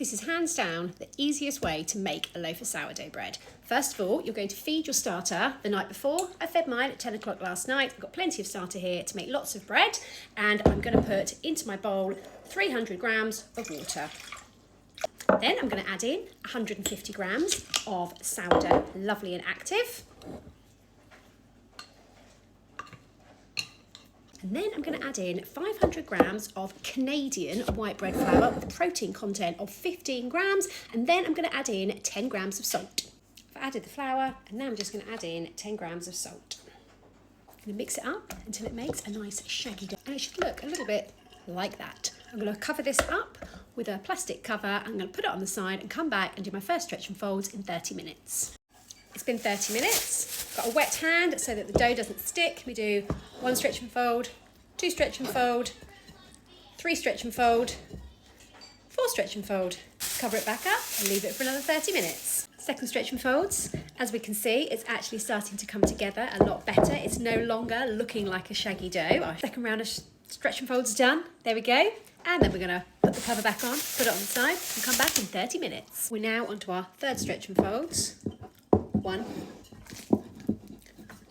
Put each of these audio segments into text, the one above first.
This is hands down the easiest way to make a loaf of sourdough bread. First of all, you're going to feed your starter the night before. I fed mine at 10 o'clock last night. I've got plenty of starter here to make lots of bread, and I'm going to put into my bowl 300 grams of water. Then I'm going to add in 150 grams of sourdough, lovely and active. And then I'm going to add in 500 grams of Canadian white bread flour with a protein content of 15 grams. And then I'm going to add in 10 grams of salt. I've added the flour, and now I'm just going to add in 10 grams of salt. I'm going to mix it up until it makes a nice shaggy dough. And it should look a little bit like that. I'm going to cover this up with a plastic cover. I'm going to put it on the side and come back and do my first stretch and folds in 30 minutes. It's been 30 minutes. Got a wet hand so that the dough doesn't stick. We do 1 stretch and fold, 2 stretch and fold, 3 stretch and fold, 4 stretch and fold. Cover it back up and leave it for another 30 minutes. Second stretch and folds. As we can see, it's actually starting to come together a lot better. It's no longer looking like a shaggy dough. Our second round of stretch and folds is done. There we go. And then we're going to put the cover back on, put it on the side, and come back in 30 minutes. We're now onto our third stretch and folds. 1,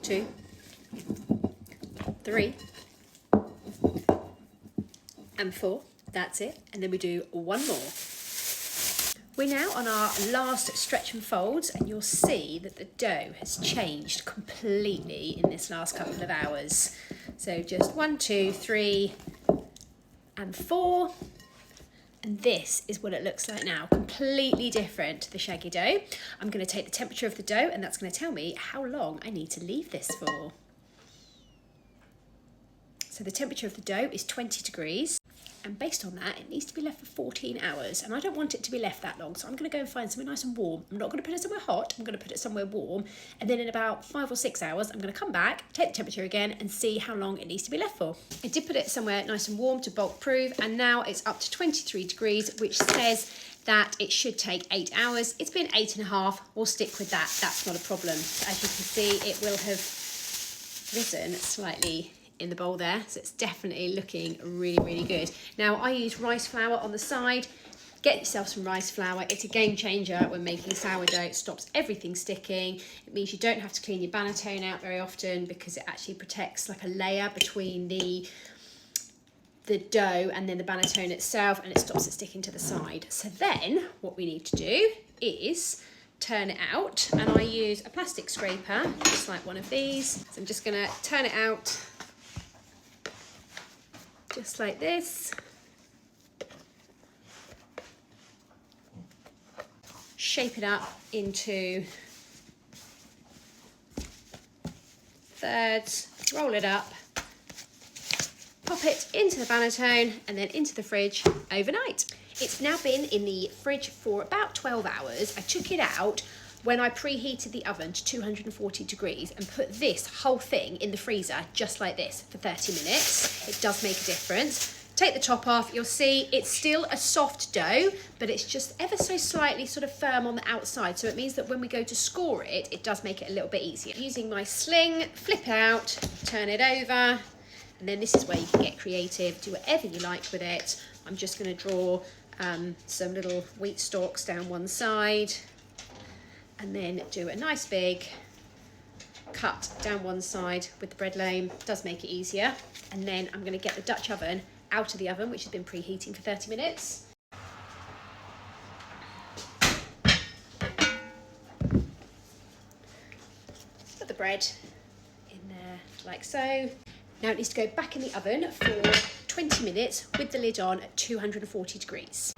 2, 3, and 4. That's it. And then we do one more. We're now on our last stretch and folds, and you'll see that the dough has changed completely in this last couple of hours. So just 1, 2, 3, and 4. And this is what it looks like now, completely different to the shaggy dough. I'm going to take the temperature of the dough, and that's going to tell me how long I need to leave this for. So the temperature of the dough is 20 degrees. And based on that, it needs to be left for 14 hours. And I don't want it to be left that long, so I'm going to go and find somewhere nice and warm. I'm not going to put it somewhere hot, I'm going to put it somewhere warm. And then in about 5 or 6 hours, I'm going to come back, take the temperature again, and see how long it needs to be left for. I did put it somewhere nice and warm to bulk proof, and now it's up to 23 degrees, which says that it should take 8 hours. It's been 8.5. We'll stick with that. That's not a problem. As you can see, it will have risen slightly in the bowl there, so it's definitely looking really good. Now I use rice flour on the side. Get yourself some rice flour. It's a game changer when making sourdough. It stops everything sticking. It means you don't have to clean your banneton out very often, because it actually protects like a layer between the dough and then the banneton itself, and it stops it sticking to the side. So then what we need to do is turn it out, and I use a plastic scraper just like one of these. So I'm just going to turn it out just like this. Shape it up into thirds, roll it up, pop it into the banneton, and then into the fridge overnight. It's now been in the fridge for about 12 hours. I took it out when I preheated the oven to 240 degrees and put this whole thing in the freezer just like this for 30 minutes. It does make a difference. Take the top off, you'll see it's still a soft dough, but it's just ever so slightly sort of firm on the outside. So it means that when we go to score it, it does make it a little bit easier. Using my sling, flip it out, turn it over, and then this is where you can get creative, do whatever you like with it. I'm just going to draw some little wheat stalks down one side, and then do a nice big cut down one side with the bread loam. Does make it easier. And then I'm going to get the Dutch oven out of the oven, which has been preheating for 30 minutes. Put the bread in there like so. Now it needs to go back in the oven for 20 minutes with the lid on at 240 degrees.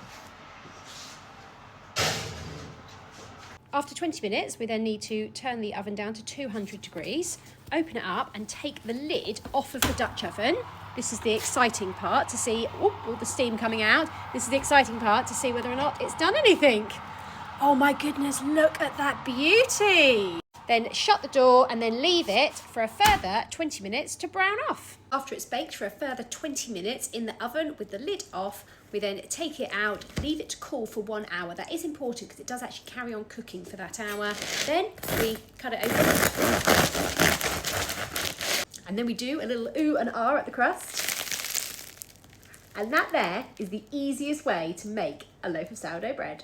After 20 minutes, we then need to turn the oven down to 200 degrees, open it up and take the lid off of the Dutch oven. This is the exciting part to see, all the steam coming out. This is the exciting part to see whether or not it's done anything. Oh my goodness, look at that beauty. Then shut the door and then leave it for a further 20 minutes to brown off. After it's baked for a further 20 minutes in the oven with the lid off, we then take it out, leave it to cool for 1 hour. That is important because it does actually carry on cooking for that hour. Then we cut it open. And then we do a little ooh and ah at the crust. And that there is the easiest way to make a loaf of sourdough bread.